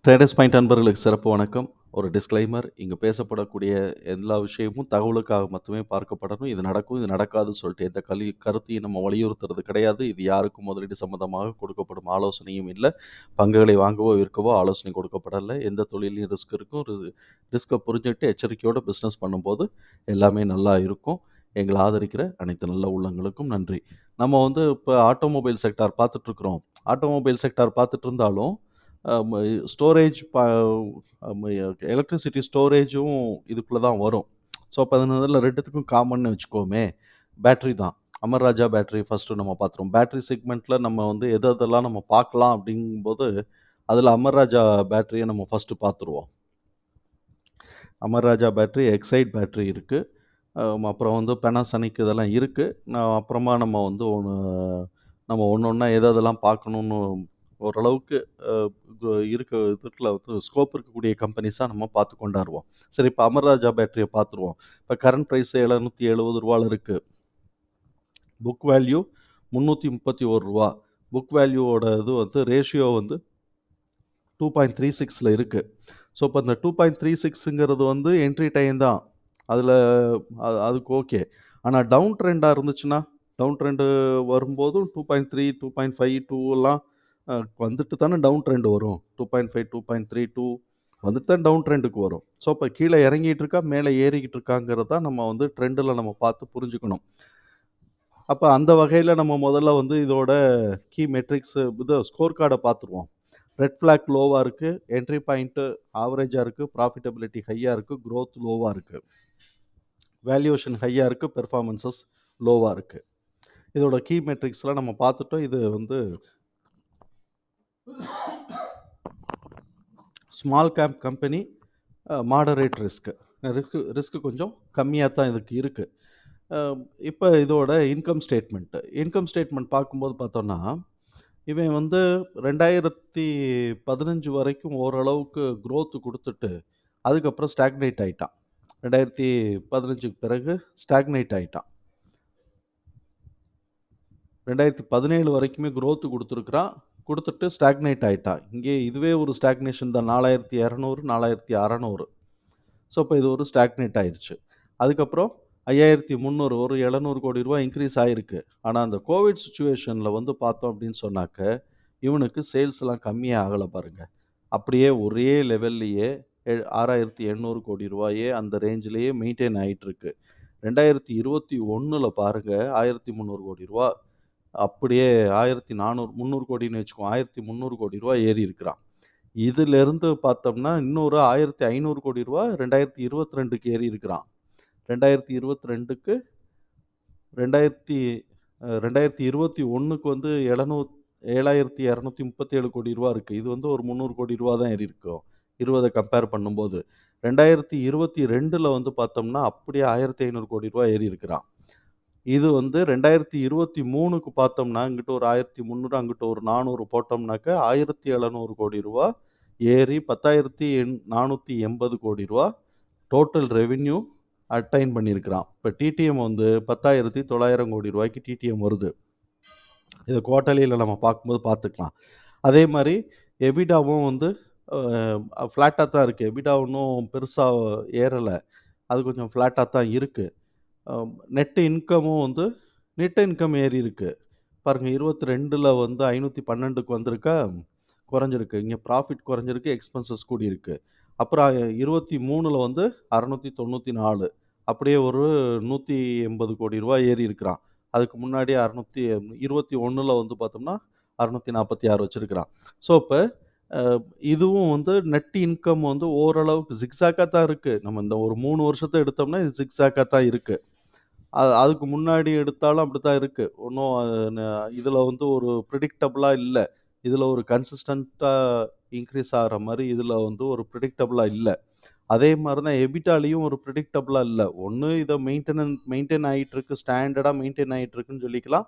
Traders point அன்பர்களுக்கு சிறப்பு வணக்கம். ஒரு டிஸ்க்ளைமர். இங்கு பேசப்படக்கூடிய எல்லா விஷயமும் தகவலுக்காக மட்டுமே பார்க்கப்படணும். இது நடக்கும், இது நடக்காதுன்னு சொல்லிட்டு எந்த கருத்தையும் நம்ம வலியுறுத்துறது கிடையாது. இது யாருக்கும் முதலீடு சம்மந்தமாக கொடுக்கப்படும் ஆலோசனையும் இல்ல. பங்குகளை வாங்கவோ, விற்கவோ ஆலோசனை கொடுக்கப்படல. எந்த தொழில்லயும் ரிஸ்க் இருக்கும். ரிஸ்க்க புரிஞ்சுட்டு எச்சரிக்கையோட பிசினஸ் பண்ணும்போது எல்லாமே நல்லா இருக்கும். எங்கள ஆதரிக்கிற அனைத்து நல்ல உள்ளங்களுக்கும் நன்றி. நம்ம இப்ப ஆட்டோமொபைல் செக்டார் பார்த்துட்டுருக்குறோம். ஆட்டோமொபைல் செக்டார் பார்த்துட்டு இருந்தாலும் அம் ஸ்டோரேஜ் அம் எலக்ட்ரிசிட்டி ஸ்டோரேஜும் இதுக்குள்ள தான் வரும். ஸோ, அப்ப அதில 2த்துக்கும் காமன்னு வச்சுக்குவோமே. பேட்டரி தான். அமர் ராஜா பேட்டரி ஃபர்ஸ்ட்டு நம்ம பார்த்துருவோம். பேட்டரி செக்மெண்ட்ல நம்ம எதெல்லாம் நம்ம பார்க்கலாம் அப்படிங்கும்போது, அதில அமர் ராஜா பேட்டரிய நம்ம ஃபர்ஸ்ட்டு பார்த்துருவோம். அமர் ராஜா பேட்டரி, எக்ஸைட் பேட்டரி இருக்கு. அப்புறம் பேனாசோனிக் இதெல்லாம் இருக்கு. அப்புறமா நம்ம ஒண்ணொண்ணா எதெல்லாம் பார்க்கணும்னு ஓரளவுக்கு அ கு இருக்க இதுல ஸ்கோப் இருக்கக்கூடிய கம்பெனிஸா நம்ம பார்த்து கொண்டாருவோம். சரி, இப்ப அமர் ராஜா பேட்டரிய பார்த்துருவோம். இப்ப கரண்ட் பிரைஸ் ரூ. 770 இருக்கு. புக் வேல்யூ ரூ. 331. புக் வேல்யூவோட இது ரேஷியோ 2.36ல இருக்கு. ஸோ, இப்ப இந்த 2.36ங்கிறது என்ட்ரி டைம் தான். அதுல அதுக்கு ஓகே. ஆனா டவுன் ட்ரெண்டா இருந்துச்சுன்னா, டவுன் ட்ரெண்ட் வரும்போது 2.3, 2.5, 2லாம் அ வந்துட்டு தானே டவுன் ட்ரெண்ட் வரும். 2.5, 2.3, 2 வந்துட்டு தான் டவுன் ட்ரெண்டுக்கு வரும். ஸோ, அப்ப கீழ இறங்கிட்டு இருக்கா, மேல ஏறிக்கிட்டு இருக்காங்கிறது தான் நம்ம ட்ரெண்டுல நம்ம பார்த்து புரிஞ்சுக்கணும். அப்ப அந்த வகையில நம்ம முதல்ல இதோட கீ மெட்ரிக்ஸ் ஸ்கோர் கார்ட பார்த்துருவோம். ரெட் ஃபிளாக் லோவா இருக்கு. என்ட்ரி பாயிண்ட் ஆவரேஜா இருக்கு. ப்ராஃபிட்டபிலிட்டி ஹையா இருக்கு. குரோத் லோவா இருக்கு. வேல்யூவேஷன் ஹையா இருக்கு. பெர்ஃபார்மன்ஸஸ் லோவா இருக்கு. இதோட கீ மெட்ரிக்ஸ்லாம் நம்ம பார்த்துட்டோம். இது small cap company, moderate risk. Risk கொஞ்சம் கம்மியா தான் இதுக்கு இருக்கு. அ இப்ப இதோட இன்கம் ஸ்டேட்மெண்ட் பார்க்கும்போது பார்த்தோம்னா, இவன் 2015 வரைக்கும் ஓரளவுக்கு குரோத் குடுத்துட்டு, அதுக்கப்புறம் ஸ்டாக்னேட் ஆயிட்டான். 2015க்கு பிறகு ஸ்டாக்னேட் ஆயிட்டான். 2017 வரைக்குமே குரோத் குடுத்துருக்கிறான். குடுத்துட்டு ஸ்டாக்னேட் ஆயிட்டான். இங்கே இதுவே ஒரு ஸ்டாக்னேஷன் தான். 4200, 4600. ஸோ, இப்ப இது ஒரு ஸ்டாக்னேட் ஆயிருச்சு. அதுக்கப்புறம் 5300 ஒரு ரூ. 700 கோடி இன்கிரீஸ் ஆயிருக்கு. ஆனா, அந்த கோவிட் சிச்சுவேஷன்ல பார்த்தோம் அப்படின்னு சொன்னாக்க, இவனுக்கு சேல்ஸ்லாம் கம்மியா ஆகல பாருங்க. அப்படியே ஒரே லெவல்லயே 6800 கோடி ரூபாயே அந்த ரேஞ்சிலேயே மெயின்டெயின் ஆயிட்டு இருக்கு. 2021ல பாருங்க ரூ. 1300 கோடி. அப்படியே 1400 300 கோடின்னு வச்சுக்குவோம். ரூ. 1300 கோடி ஏறி இருக்கிறான். இதிலிருந்து பார்த்தோம்னா, இன்னொரு ரூ. 1500 கோடி 2022க்கு ஏறி இருக்கிறான். 2022க்கு 2000 2021க்கு 7,237 கோடி இருக்கு. இது ஒரு 300 கோடி தான் ஏறி இருக்கும். 20 கம்பேர் பண்ணும்போது. 2022ல பார்த்தோம்னா, அப்படியே ரூ. 1,500 கோடி ஏறி இருக்கிறான். இது 2023க்கு பார்த்தோம்னா, இங்கிட்டு ஒரு 1300 அங்கிட்டு ஒரு 400 போட்டோம்னாக்க, ரூ. 1,700 கோடி ஏறி 10,480 கோடி டோட்டல் ரெவென்யூ அட்டைன் பண்ணியிருக்கிறான். இப்ப டிடிஎம் 10,900 கோடி ரூபாய்க்கு டிடிஎம் வருது. இத குவார்ட்டர்லில நம்ம பார்க்கும்போது பார்த்துக்கலாம். அதே மாரி எபிடாவும் ஃப்ளாட்டா தான் இருக்கு. எபிடா ஒண்ணும் பெருசா ஏறல. அது கொஞ்சம் ஃப்ளாட்டா தான் இருக்கு. நெட் இன்கமும் நெட் இன்கம் ஏறி இருக்கு. பாருங்க 22ல 512க்கு வந்திருக்கா, குறைஞ்சிருக்கு. இங்க ப்ராஃபிட் குறைஞ்சிருக்கு, எக்ஸ்பென்சஸ் கூடியிருக்கு. அப்புறம் 23ல 694 அப்படியே ஒரு ரூ. 180 கோடி ஏறி இருக்கிறான். அதுக்கு முன்னாடி 621ல பார்த்தோம்னா, 646 வச்சிருக்கிறான். ஸோ, இப்ப அ இதுவும் நெட் இன்கம் ஓரளவுக்கு ஜிக்ஸாக்கா தான் இருக்கு. நம்ம இந்த ஒரு 3 வருஷத்த எடுத்தோம்னா, இது ஜிக்ஸாக்கா தான் இருக்கு. அதுக்கு முன்னாடி எடுத்தாலும் அப்படித்தான் இருக்கு. ஒண்ணும் இதுல ஒரு பிரெடிக்டபிளா இல்ல. இதுல ஒரு கன்சிஸ்டன்ட்டா இன்கிரீஸ் ஆகுற மாரி இதுல ஒரு பிரெடிக்டபிளா இல்ல. அதே மாரி தான் எபிட்டாலயும் ஒரு பிரெடிக்டபிளா இல்ல. ஒண்ணு இத மெயின்டெயின் ஆயிட்டு இருக்கு. ஸ்டாண்டர்டா மெயின்டெயின் ஆயிட்டு இருக்குன்னு சொல்லிக்கலாம்.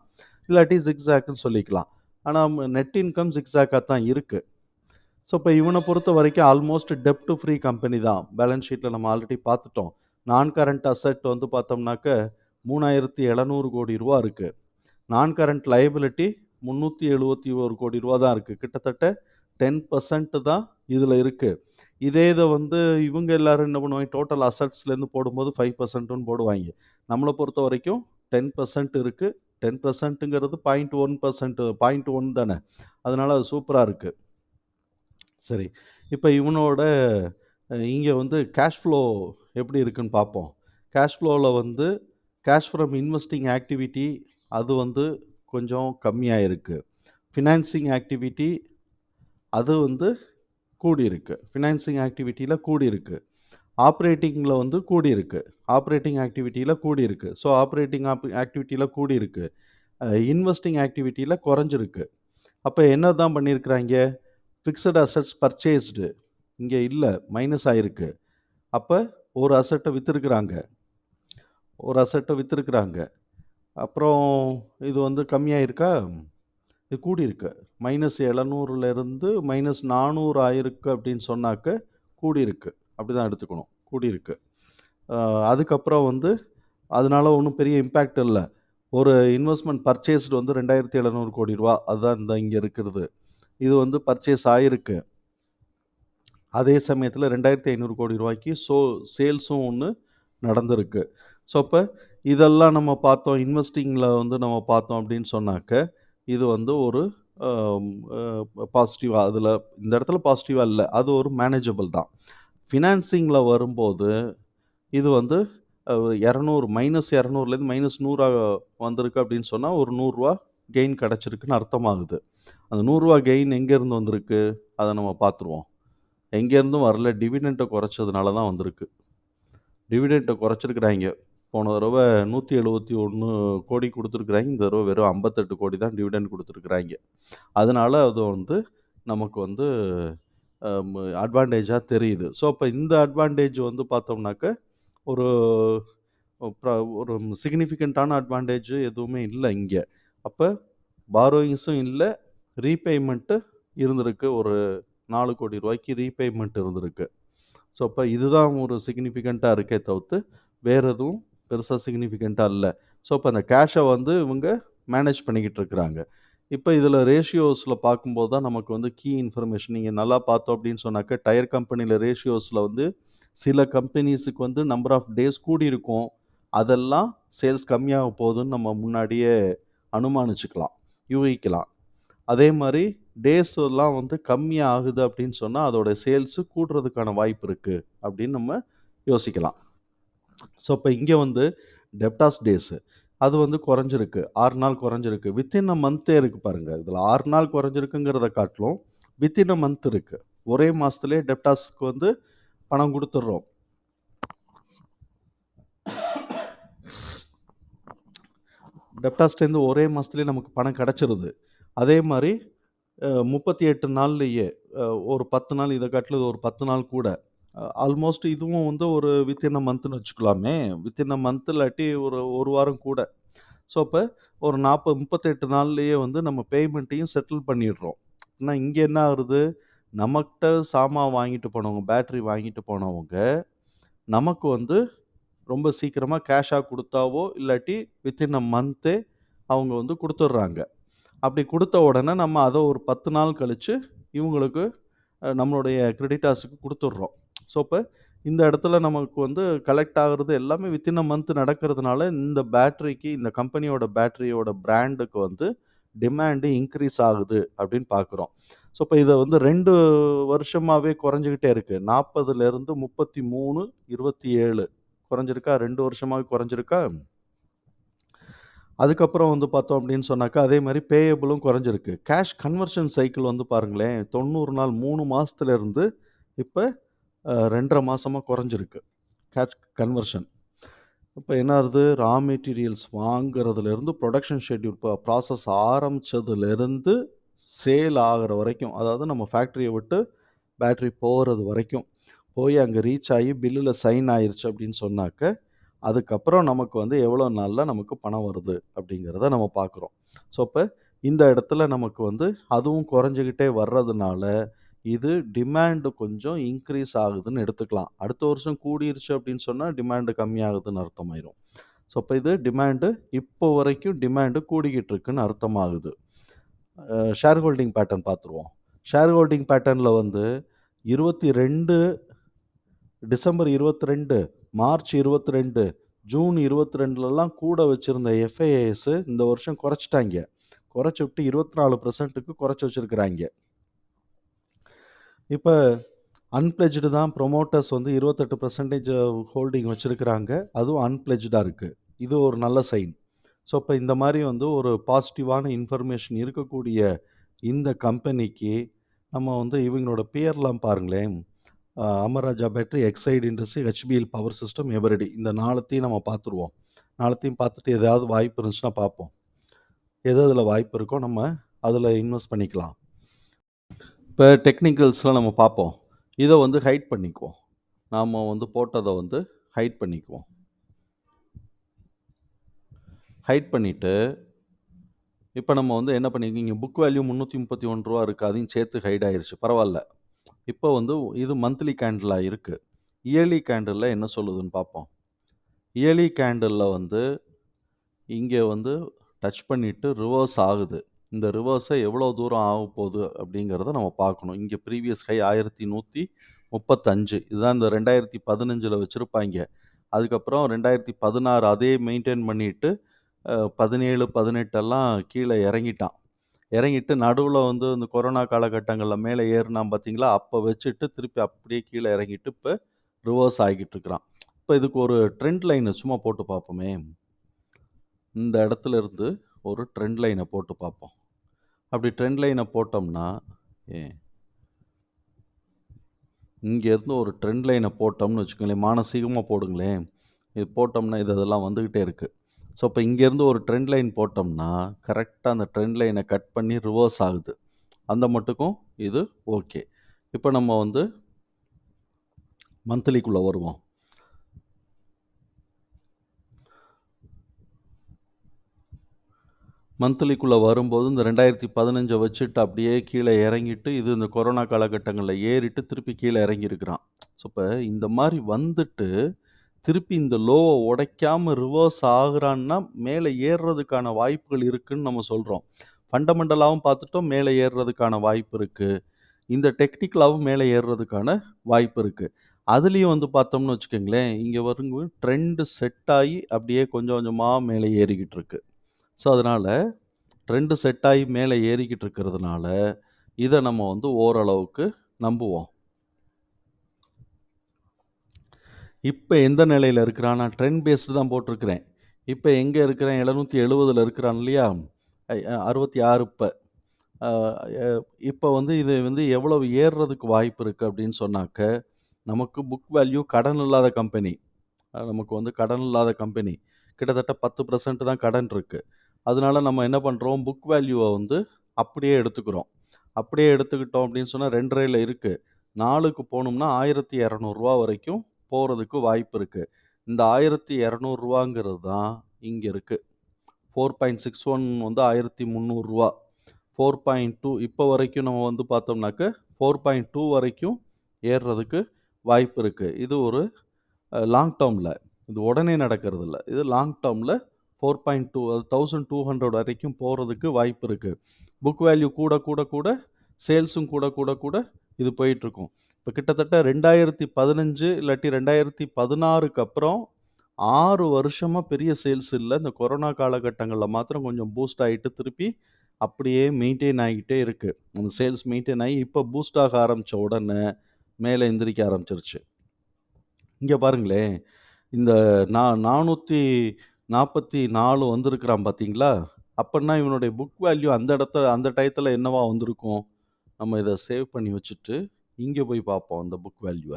இல்லாட்டி ஜிக்ஸாக்ன்னு சொல்லிக்கலாம். ஆனா நெட் இன்கம் ஜிக்ஸாக்கா தான் இருக்கு. ஸோ, இப்ப இவன பொறுத்தவரைக்கும் ஆல்மோஸ்ட் டெப்ட் ஃப்ரீ கம்பெனி தான். பேலன்ஸ் ஷீட்ல நம்ம ஆல்ரெடி பார்த்துட்டோம். நான் கரண்ட் அசெட் பார்த்தோம்னாக்க, ரூ. 3,700 கோடி இருக்கு. நான் கரண்ட் லயபிலிட்டி ரூ. 371 கோடி தான் இருக்கு. கிட்டத்தட்ட 10% தான் இதில இருக்கு. இதே இத வந்து இவங்க எல்லாரும் என்ன பண்ணுவாங்க, டோட்டல் அசெட்ஸ்லேருந்து போடும்போது 5%ன்னு போடுவாய்ங்க. நம்மள பொறுத்தவரைக்கும் 10% இருக்கு. 10%ங்கிறது 0.1% 0.1 தானே. அதனால அது சூப்பரா இருக்கு. சரி. இப்ப இவனோட இங்க வந்து கேஷ் ஃப்ளோ எப்படி இருக்குன்னு பார்ப்போம். கேஷ் ஃப்ளோல வந்து கேஷ் ஃப்ரம் இன்வெஸ்டிங் ஆக்டிவிட்டி அது வந்து கொஞ்சம் கம்மியா இருக்கு. ஃபினான்சிங் ஆக்டிவிட்டி அது வந்து கூடியிருக்கு. ஃபினான்சிங் ஆக்டிவிட்டில கூடியிருக்கு. ஆப்பரேட்டிங்ல வந்து கூடியிருக்கு. ஆப்பரேட்டிங் ஆக்டிவிட்டில கூடியிருக்கு. ஸோ ஆப்பரேட்டிங் ஆக்டிவிட்டில கூடியிருக்கு. இன்வெஸ்டிங் ஆக்டிவிட்டில குறைஞ்சிருக்கு. அப்ப என்னதான் பண்ணியிருக்கிறாய்ங்க? ஃபிக்ஸட் அசெட்ஸ் பர்ச்சேஸ்டு இங்க இல்ல. மைனஸ் ஆயிருக்கு. அப்ப ஒரு அசெட்ட வித்திருக்கிறாங்க. ஒரு அசெட்ட வித்திருக்கிறாங்க. அப்புறம் இது வந்து கம்மியாயிருக்கா? இது கூடியிருக்கு. -700லேருந்து -400 ஆயிருக்கு அப்படின்னு சொன்னாக்க, கூடியிருக்கு. அப்படிதான் எடுத்துக்கணும். கூடியிருக்கு. அ அதுக்கப்புறம் வந்து அதனால ஒண்ணும் பெரிய இம்பாக்ட் இல்ல. ஒரு இன்வெஸ்ட்மென்ட் பர்ச்சேஸ்டு வந்து ரூ. 2700 கோடி. அதுதான் இங்க இருக்கிறது. இது வந்து பர்ச்சேஸ் ஆயிருக்கு. அதே சமயத்தில ரூ. 2500 கோடி ரூவாய்க்கு சேல்ஸும் ஒண்ணு நடந்திருக்கு. ஸோ, அப்ப இதெல்லாம் நம்ம பார்த்தோம். இன்வெஸ்டிங்ல வந்து நம்ம பார்த்தோம் அப்படின்னு சொன்னாக்க, இது வந்து ஒரு அம் பாசிட்டிவா அதில இந்த இடத்துல பாசிட்டிவா இல்ல. அது ஒரு மேனேஜபிள் தான். ஃபினான்சிங்ல வரும்போது, இது வந்து 200 -200லேருந்து -100 வந்திருக்கு அப்படின்னு சொன்னா, ஒரு ரூ. 100 கெயின் கிடைச்சிருக்குன்னு அர்த்தமாகுது. அந்த ரூ. 100 கெயின் எங்கேருந்து வந்திருக்கு? அத நம்ம பார்த்துருவோம். எங்கேருந்தும் வரல. டிவிடெண்ட்ட குறைச்சதுனால தான் வந்திருக்கு. டிவிடெண்ட்ட குறைச்சிருக்கிறாய்ங்க. போன தடவ 171 கோடி குடுத்துருக்கிறாய்ங்க. இந்த தடவ வெறும் 58 கோடி தான் டிவிடெண்ட் குடுத்துருக்கிறாய்ங்க. அதனால அது வந்து நமக்கு வந்து அட்வான்டேஜா தெரியுது. ஸோ, அப்ப இந்த அட்வான்டேஜ் வந்து பார்த்தோம்னாக்க, ஒரு ப்ர ஒரு சிக்னிஃபிகன்ட்டான அட்வான்டேஜ் எதுவுமே இல்ல இங்க. அப்ப பாரோயிங்ஸும் இல்ல, ரீபேமெண்ட் இருந்திருக்கு. ஒரு ரூ. 4,00,00,000 ரீபேமெண்ட் இருந்திருக்கு. ஸோ, அப்ப இதுதான் ஒரு சிக்னிஃபிகன்ட்டா இருக்கே தவிர்த்து, வேற எதுவும் பெருசா சிக்னிஃபிகன்ட்டா இல்ல. ஸோ, அப்ப அந்த கேஷ வந்து இவங்க மேனேஜ் பண்ணிக்கிட்டு இருக்கிறாங்க. இப்ப இதுல ரேஷியோஸ்ல பார்க்கும்போது தான் நமக்கு வந்து கீ இன்ஃபர்மேஷன் நீங்க நல்லா பார்த்தோம் அப்படின்னு சொன்னாக்க, டயர் கம்பெனில ரேஷியோஸ்ல வந்து சில கம்பெனீஸுக்கு வந்து நம்பர் ஆஃப் டேஸ் கூடியிருக்கும். அதெல்லாம் சேல்ஸ் கம்மியாக போகுதுன்னு நம்ம முன்னாடியே அனுமானிச்சுக்கலாம், யூகிக்கலாம். அதே மாரி டேஸ் எல்லாம் வந்து கம்மியா ஆகுது அப்படின்னு சொன்னா, அதோட சேல்ஸ் கூடுறதுக்கான வாய்ப்பு இருக்கு அப்படின்னு நம்ம யோசிக்கலாம். ஸோ, அப்ப இங்க வந்து டெப்டார்ஸ் டேஸ் அது வந்து குறைஞ்சிருக்கு. 6 நாள் குறைஞ்சிருக்கு. வித்தின் அ மந்த்தே இருக்கு பாருங்க. இதுல 6 நாள் குறைஞ்சிருக்குங்கிறத காட்டிலும், வித்தின் அ மந்த் இருக்கு. ஒரே மாசத்திலேயே டெப்டார்ஸ்க்கு வந்து பணம் குடுத்துடுறோம். டெப்டார்ஸ்ட்டேருந்து ஒரே மாசத்திலேயே நமக்கு பணம் கிடைச்சிருது. அதே மாரி 38 நாள்லயே ஒரு 10 நாள் இத காட்டிலும் ஒரு 10 நாள் கூட. ஆல்மோஸ்ட் இதுவும் வந்து ஒரு வித்தின் அ மந்த்ன்னு வச்சுக்கலாமே. வித்தின் அ மந்த் இல்லாட்டி ஒரு 1 வாரம் கூட. ஸோ, அப்ப ஒரு 38 நாள்லயே வந்து நம்ம பேமெண்ட்டையும் செட்டில் பண்ணிடுறோம். ஆனா இங்க என்ன ஆகுது? நம்மகிட்ட சாமான் வாங்கிட்டு போனவங்க, பேட்டரி வாங்கிட்டு போனவங்க, நமக்கு வந்து ரொம்ப சீக்கிரமா கேஷா குடுத்தாவோ, இல்லாட்டி வித்தின் அ மந்த்தே அவங்க வந்து குடுத்துடுறாங்க. அப்படி குடுத்த உடனே நம்ம அத ஒரு 10 நாள் கழிச்சு இவங்களுக்கு நம்மளுடைய கிரெடிட்டார்ஸ்க்கு குடுத்துடுறோம். ஸோ, அப்ப இந்த இடத்துல நமக்கு வந்து கலெக்ட் ஆகுறது எல்லாமே வித்தின் அ மந்த் நடக்கிறதுனால, இந்த பேட்டரிக்கு இந்த கம்பெனியோட பேட்டரியோட பிராண்டுக்கு வந்து டிமாண்ட் இன்கிரீஸ் ஆகுது அப்படின்னு பார்க்குறோம். ஸோ, இப்ப இத வந்து 2 வருஷமாவே குறைஞ்சுகிட்டே இருக்கு. 40லேருந்து 33, 27 குறைஞ்சிருக்கா? 2 வருஷமாவே குறைஞ்சிருக்கா? அதுக்கப்புறம் வந்து பார்த்தோம் அப்படின்னு சொன்னாக்கா, அதே மாரி பேயபிளும் குறைஞ்சிருக்கு. கேஷ் கன்வர்ஷன் சைக்கிள் வந்து பாருங்களேன், 90 நாள் 3 மாசத்துல இருந்து இப்ப 2 1/2 மாசமா குறைஞ்சிருக்கு. Cash conversion. இப்ப என்ன ஆகுது? ரா மெட்டீரியல்ஸ் வாங்குறதுலேருந்து புரொடக்ஷன் ஷெட்யூல் ப்ராசஸ் ஆரம்பிச்சதுலேருந்து சேல் ஆகுற வரைக்கும், அதாவது நம்ம ஃபேக்டரிய விட்டு பேட்டரி போறது வரைக்கும், போய் அங்க ரீச் ஆயி பில்லுல சைன் ஆயிருச்சு அப்படின்னு சொன்னாக்க, அதுக்கப்புறம் நமக்கு வந்து எவ்வளோ நாள்ல நமக்கு பணம் வருது அப்படிங்கிறத நம்ம பார்க்குறோம். ஸோ, அப்ப இந்த இடத்துல நமக்கு வந்து அதுவும் குறைஞ்சுகிட்டே வர்றதுனால, இது டிமாண்ட் கொஞ்சம் இன்கிரீஸ் ஆகுதுன்னு எடுத்துக்கலாம். அடுத்த வருஷம் கூடிருச்சு அப்படின்னு சொன்னா, டிமாண்ட் கம்மியாகுதுன்னு அர்த்தமாயிரும். ஸோ, அப்ப இது டிமாண்ட் இப்போ வரைக்கும் டிமாண்ட் கூடிக்கிட்டு இருக்குன்னு அர்த்தமாகுது. ஷேர் ஹோல்டிங் பேட்டர்ன் பார்த்துருவோம். ஷேர் ஹோல்டிங் பேட்டர்ன்ல வந்து 22 டிசம்பர் 22, மார்ச் 22, ஜூன் 22லலாம் கூட வச்சிருந்த எஃப்ஐஐஸ் இந்த வருஷம் குறைச்சுட்டாய்ங்க. குறைச்சு விட்டு 24%க்கு குறைச்சு வச்சிருக்கிறாய்ங்க. இப்ப அன்பிளெட்ஜ்டு தான் புரமோட்டர்ஸ் வந்து 28% ஹோல்டிங் வச்சிருக்கிறாங்க. அதுவும் அன்பிளெட்ஜ்டா இருக்கு. இது ஒரு நல்ல சைன். ஸோ, இப்ப இந்த மாரி வந்து ஒரு பாசிட்டிவான இன்ஃபர்மேஷன் இருக்கக்கூடிய இந்த கம்பெனிக்கு நம்ம வந்து இவங்களோட பியர்லாம் பாருங்களேன். Amara Raja battery, Exide industry, HPL power system, Eveready இந்த 4த்தையும் நம்ம பார்த்துருவோம். 4த்தையும் பார்த்துட்டு ஏதாவது வாய்ப்பு இருந்துச்சுன்னா பார்ப்போம். எது எதுல வாய்ப்பு இருக்கோ நம்ம அதில இன்வெஸ்ட் பண்ணிக்கலாம். இப்ப டெக்னிக்கல்ஸ்லாம் நம்ம பார்ப்போம். இத வந்து ஹைட் பண்ணிக்குவோம். நாம வந்து போட்டத வந்து ஹைட் பண்ணிக்குவோம். ஹைட் பண்ணிட்டு, இப்ப நம்ம வந்து என்ன பண்ணியிருக்கீங்க, புக் வேல்யூ ரூ. 331 இருக்கு. அதையும் சேர்த்து ஹைட் ஆயிருச்சு. பரவால்ல. இப்ப வந்து இது மந்த்லி கேண்டிலா இருக்கு. இயர்லி கேண்டில்ல என்ன சொல்லுதுன்னு பார்ப்போம். இயர்லி கேண்டில்ல வந்து இங்க வந்து டச் பண்ணிட்டு ரிவர்ஸ் ஆகுது. இந்த ரிவர்ஸ எவ்வளோ தூரம் ஆகப்போகுது அப்படிங்கிறத நம்ம பார்க்கணும். இங்க ப்ரீவியஸ் ஹை 1135 இதுதான் இந்த 2015ல வச்சிருப்பாய்ங்க. அதுக்கப்புறம் 2016 அதே மெயின்டெயின் பண்ணிட்டு 17, 18 எல்லாம் கீழ இறங்கிட்டான். இறங்கிட்டு நடுவுல வந்து இந்த கொரோனா காலகட்டங்கள்ல மேல ஏறுனான் பார்த்தீங்களா? அப்ப வச்சுட்டு திருப்பி அப்படியே கீழ இறங்கிட்டு இப்ப ரிவர்ஸ் ஆகிட்டு இருக்கிறான். இப்ப இதுக்கு ஒரு ட்ரெண்ட் லைன் சும்மா போட்டு பார்ப்போமே. இந்த இடத்துல இருந்து ஒரு ட்ரெண்ட் லைன போட்டு பார்ப்போம். அப்படி ட்ரெண்ட் லைன போட்டோம்னா, எ இங்க இருந்து ஒரு ட்ரெண்ட் லைன போட்டோம்னு வச்சுக்கோங்களேன், மானசீகமா போடுங்களேன். இது போட்டோம்னா இதெல்லாம் வந்துகிட்டே இருக்கு. ஸோ, இப்ப இங்கேருந்து ஒரு ட்ரெண்ட் லைன் போட்டோம்னா, கரெக்ட்டா அந்த ட்ரெண்ட் லைன கட் பண்ணி ரிவர்ஸ் ஆகுது. அந்த மட்டுக்கும் இது ஓகே. இப்ப நம்ம வந்து மந்த்லிக்குள்ள வருவோம். மந்த்லிக்குள்ள வரும்போது இந்த 2015 வச்சுட்டு அப்படியே கீழ இறங்கிட்டு, இது இந்த கொரோனா காலகட்டங்கள்ல ஏறிட்டு திருப்பி கீழ இறங்கியிருக்கிறான். ஸோ, இப்ப இந்த மாரி வந்துட்டு, திருப்பி இந்த லோவ உடைக்காம ரிவர்ஸ் ஆகுறான்னா, மேல ஏறுறதுக்கான வாய்ப்புகள் இருக்குன்னு நம்ம சொல்றோம். ஃபண்டமெண்டலாவும் பார்த்துட்டோம், மேல ஏறுறதுக்கான வாய்ப்பு இருக்கு. இந்த டெக்னிக்கலாவும் மேல ஏறுறதுக்கான வாய்ப்பு இருக்கு. அதுலயும் வந்து பார்த்தோம்னு வச்சுக்கங்களேன், இங்க வருங்க ட்ரெண்ட் செட் ஆயி அப்படியே கொஞ்சம் கொஞ்சமா மேல ஏறிக்கிட்டு இருக்கு. ஸோ, அதனால ட்ரெண்ட் செட் ஆயி மேல ஏறிக்கிட்டு இருக்கிறதுனால, இத நம்ம வந்து ஓரளவுக்கு நம்புவோம். இப்ப எந்த நிலையில இருக்கிறான்? நான் ட்ரெண்ட் பேஸ்டு தான் போட்டிருக்கிறேன். இப்ப எங்க இருக்கிறேன்? 770ல இருக்கிறான் இல்லையா? 66 இப்ப. அ எ இப்ப வந்து இது வந்து எவ்வளவு ஏறுறதுக்கு வாய்ப்பு இருக்கு அப்படின்னு சொன்னாக்க, நமக்கு புக் வேல்யூ கடன் இல்லாத கம்பெனி. நமக்கு வந்து கடன் இல்லாத கம்பெனி. கிட்டத்தட்ட 10% தான் கடன் இருக்கு. அதனால நம்ம என்ன பண்றோம், புக் வேல்யூவ வந்து அப்படியே எடுத்துக்கிறோம். அப்படியே எடுத்துக்கிட்டோம் அப்படின்னு சொன்னா 2.5ல இருக்கு. 4க்கு போனோம்னா ரூ. 1200 வரைக்கும் போறதுக்கு வாய்ப்பு இருக்கு. இந்த ரூ. 1200ங்கிறது தான் இங்க இருக்கு. 4.61 வந்து ரூ. 1300 4.2 இப்ப வரைக்கும் நம்ம வந்து பார்த்தோம்னாக்க, 4.2 வரைக்கும் ஏறுறதுக்கு வாய்ப்பு இருக்கு. இது ஒரு லாங் டெர்ம்ல. இது உடனே நடக்கிறது இல்ல. இது லாங் டெர்ம்ல 4.2 அது 1200 வரைக்கும் போறதுக்கு வாய்ப்பு இருக்கு. புக் வேல்யூ கூட கூட கூட சேல்ஸும் கூட கூட கூட இது போயிட்டுருக்கும். இப்ப கிட்டத்தட்ட 2015 இல்லாட்டி 2016க்கு அப்புறம் 6 வருஷமா பெரிய சேல்ஸ் இல்ல. இந்த கொரோனா காலகட்டங்கள்ல மாத்திரம் கொஞ்சம் பூஸ்ட் ஆயிட்டு திருப்பி அப்படியே மெயின்டெயின் ஆகிட்டே இருக்கு. அந்த சேல்ஸ் மெயின்டெயின் ஆகி இப்ப பூஸ்ட் ஆக ஆரம்பிச்ச உடனே மேல எந்திரிக்க ஆரம்பிச்சிருச்சு. இங்க பாருங்களேன். இந்த 444 வந்திருக்கிறான் பார்த்தீங்களா? அப்பன்னா இவனுடைய புக் வேல்யூ அந்த டயத்துல என்னவா வந்திருக்கும்? நம்ம இத சேவ் பண்ணி வச்சுட்டு, இங்க போய் பார்ப்போம் அந்த புக் வேல்யூவ.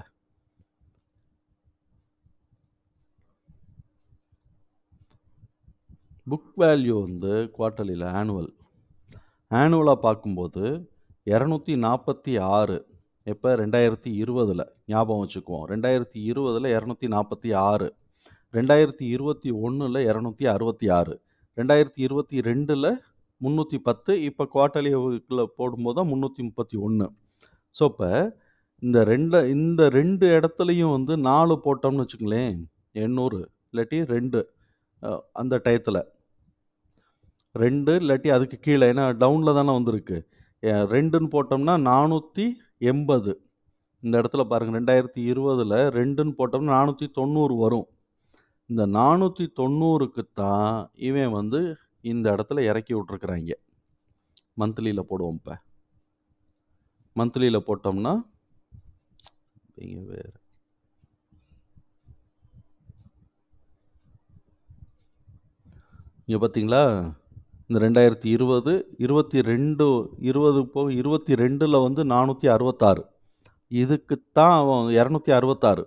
புக் வேல்யூ வந்து குவார்ட்டர்லில ஆனுவலா பார்க்கும்போது 246 எப்ப 2020ல ஞாபகம் வச்சுக்குவோம். 2020ல 246 2021ல 266 2022ல 310 இப்ப குவார்ட்டர்லிக்குள்ள போடும்போது தான் 331. ஸோ, இப்ப இந்த 2 இடத்துலயும் வந்து 4 போட்டோம்னு வச்சுக்கங்களேன், 800 இல்லாட்டி 2 அ அந்த டயத்துல 2 இல்லாட்டி அதுக்கு கீழ ஏன்னா டவுன்ல தானே வந்திருக்கு. 2ன்னு போட்டோம்னா 480. இந்த இடத்துல பாருங்க 2020ல 2ன்னு போட்டோம்னா 490 வரும். இந்த 490க்கு தான் இவன் வந்து இந்த இடத்துல இறக்கி விட்டுருக்குறாய்ங்க. மந்த்லியில போடுவோம் இப்ப. மந்த்லியில போட்டோம்னா இங்க வேற இங்க பார்த்தீங்களா? இந்த 2020, 22 20 போக 22ல வந்து 466. இதுக்குத்தான் அவன் 266.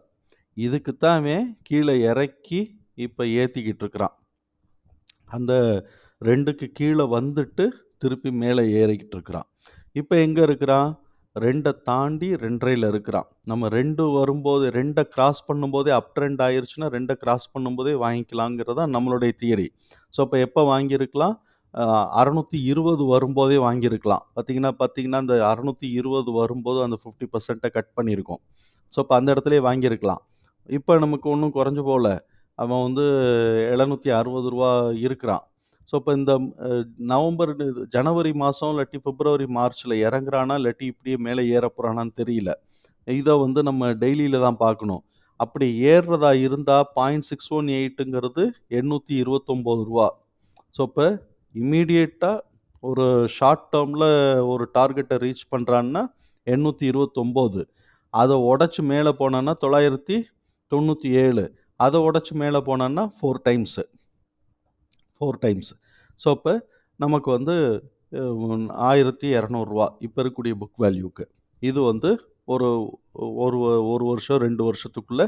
இதுக்குத்தான் அவன் கீழ இறக்கி இப்ப ஏத்திக்கிட்டு இருக்கிறான். அந்த 2க்கு கீழ வந்துட்டு திருப்பி மேல ஏறிக்கிட்டு இருக்கிறான். இப்ப எங்க இருக்கிறான்? 2 தாண்டி 2.5ல இருக்கிறான். நம்ம 2 வரும்போது 2 கிராஸ் பண்ணும்போதே அப் ட்ரெண்ட் ஆயிருச்சுன்னா 2 கிராஸ் பண்ணும்போதே வாங்கிக்கலாங்கிறது தான் நம்மளுடைய தியரி. ஸோ அப்ப எப்ப வாங்கியிருக்கலாம்? 620 வரும்போதே வாங்கியிருக்கலாம். பார்த்தீங்கன்னா, அந்த 620 வரும்போது அந்த 50% கட் பண்ணியிருக்கும். ஸோ அப்ப அந்த இடத்திலேயே வாங்கியிருக்கலாம். இப்ப நமக்கு ஒண்ணும் குறைஞ்சு போல. அவன் வந்து ரூ. 760 இருக்கிறான். ஸோ அப்ப இந்த அ நவம்பர் ஜனவரி மாசம் இல்லாட்டி பிப்ரவரி, மார்ச்ல இறங்குறானா, இல்லாட்டி இப்படியே மேலே ஏறப் போறானான்னு தெரியல. இத வந்து நம்ம டெய்லில தான் பார்க்கணும். அப்படி ஏறுறதா இருந்தா 0.618ங்கிறது ரூ. 829. ஸோ அப்ப இம்மீடியட்டா ஒரு ஷார்ட் டெர்ம்ல ஒரு டார்கெட்ட ரீச் பண்றான்னா 829. அத உடைச்சு மேல போனான்னா 997. அத உடைச்சு மேல போனான்னா 4 டைம்ஸ். 4 டைம்ஸ். ஸோ அப்ப நமக்கு வந்து ரூ. 1200 இப்ப இருக்கக்கூடிய புக் வேல்யூக்கு. இது வந்து ஒரு ஒரு 1 வருஷம், 2 வருஷத்துக்குள்ள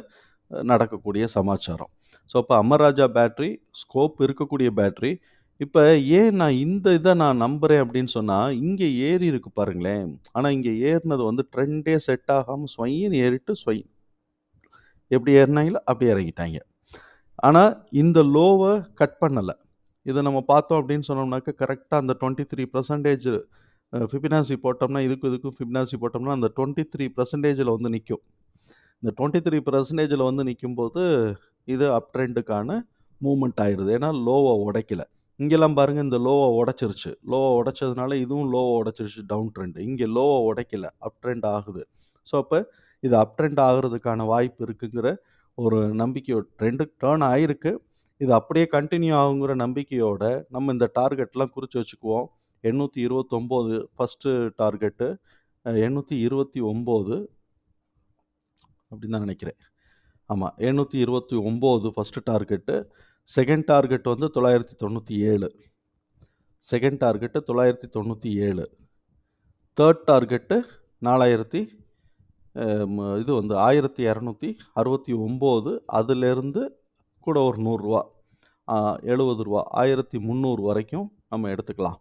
நடக்கக்கூடிய சமாச்சாரம். ஸோ அப்ப அமர்ராஜா பேட்டரி ஸ்கோப் இருக்கக்கூடிய பேட்டரி. இப்ப ஏன் நான் இந்த இத நான் நம்புறேன் அப்படின்னு சொன்னா, இங்க ஏறி இருக்கு பாருங்களேன். ஆனா இங்க ஏறுனது வந்து ட்ரெண்டே செட் ஆகாம ஸ்வைன்னு ஏறிட்டு எப்படி ஏறுனாங்களோ அப்படி இறங்கிட்டாய்ங்க. ஆனா இந்த லோவ கட் பண்ணல. இத நம்ம பார்த்தோம் அப்படின்னு சொன்னோம்னாக்க, கரெக்ட்டா அந்த 23% ஃபிபனாசி போட்டோம்னா, இதுக்கும் ஃபிபனாசி போட்டோம்னா, அந்த 23%ல வந்து நிக்கும். இந்த 23%ல வந்து நிக்கும்போது, இது அப் ட்ரெண்டுக்கான மூவ்மெண்ட் ஆயிருது. ஏன்னா, லோவ உடைக்கல. இங்கெல்லாம் பாருங்க இந்த லோவ உடைச்சிருச்சு. லோவ உடைச்சதுனால இதுவும் லோவ உடைச்சிருச்சு டவுன் ட்ரெண்ட். இங்க லோவ உடைக்கல. அப் ட்ரெண்ட் ஆகுது. ஸோ, அப்ப இது அப் ட்ரெண்ட் ஆகுறதுக்கான வாய்ப்பு இருக்குங்கிற ஒரு நம்பிக்கையோட ட்ரெண்ட் டர்ன் ஆயிருக்கு. இது அப்படியே கன்டின்யூ ஆகுங்கிற நம்பிக்கையோட, நம்ம இந்த டார்கெட்லாம் குறிச்சு வச்சுக்குவோம். 829 ஃபர்ஸ்ட்டு டார்கெட்டு. 829 அப்படின்னு தான் நினைக்கிறேன். ஆமா. 829 ஃபர்ஸ்ட் டார்கெட்டு. செகண்ட் டார்கெட் வந்து 997. Second target 997. தேர்ட் டார்கெட்டு 4000 இது வந்து 1269. அதிலிருந்து கூட ஒரு ரூ. 100 ரூ. 70 ரூ. 1300 வரைக்கும் நம்ம எடுத்துக்கலாம்.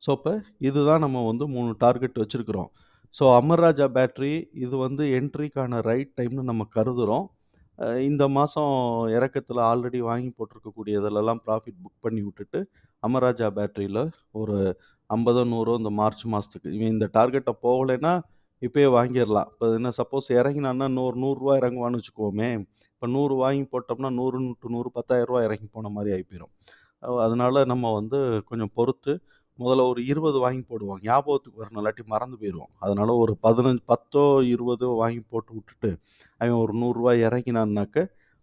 ஸோ, அப்ப இதுதான் நம்ம வந்து 3 டார்கெட் வச்சிருக்கிறோம். ஸோ, அமர் ராஜா பேட்டரி இது வந்து என்ட்ரிக்கான ரைட் டைம்னு நம்ம கருதுறோம். இந்த மாசம் இறக்கத்துல ஆல்ரெடி வாங்கி போட்டிருக்கக்கூடிய இதுலலாம் ப்ராஃபிட் புக் பண்ணி விட்டுட்டு, அமர் ராஜா பேட்டரியில ஒரு 50ஓ, 100ஓ இந்த மார்ச் மாசத்துக்கு இவன் இந்த டார்கெட்ட போகலைன்னா, இப்பயே வாங்கிரலாம். இப்ப என்ன சப்போஸ் இறங்கினான்னா இன்னும் ஒரு ரூ. 100 இறங்குவான்னு வச்சுக்குவோமே! இப்ப 100 வாங்கி போட்டோம்னா 100 × 100 ரூ. 10,000 இறங்கி போன மாரி ஆயி போயிரும். அதனால நம்ம வந்து கொஞ்சம் பொறுத்து, முதல்ல ஒரு 20 வாங்கி போடுவோம். ஞாபகத்துக்கு வரணும். இல்லாட்டி மறந்து போயிருவோம். அதனால ஒரு 10ஓ, 20ஓ வாங்கி போட்டு விட்டுட்டு, அவன் ஒரு ரூ. 100 இறங்கினான்னாக்க,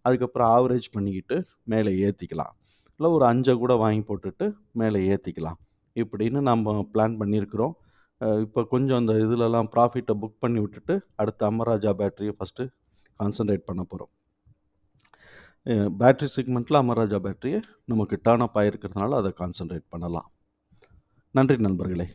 அதுக்கப்புறம் ஆவரேஜ் பண்ணிக்கிட்டு மேலே ஏத்திக்கலாம். இல்ல ஒரு 5 கூட வாங்கி போட்டுட்டு மேலே ஏத்திக்கலாம். இப்படின்னு நம்ம பிளான் பண்ணியிருக்கிறோம். இப்ப கொஞ்சம் அந்த இதுலலாம் ப்ராஃபிட்ட புக் பண்ணி விட்டுட்டு, அடுத்து அமராஜா பேட்டரிய ஃபர்ஸ்ட்டு கான்சன்ட்ரேட் பண்ண போறோம். பேட்டரி செக்மெண்ட்ல அமராஜா பேட்டரிய நமக்கு டர்ன் அப் ஆயிருக்கிறதுனால அத கான்சன்ட்ரேட் பண்ணலாம். நன்றி நண்பர்களே!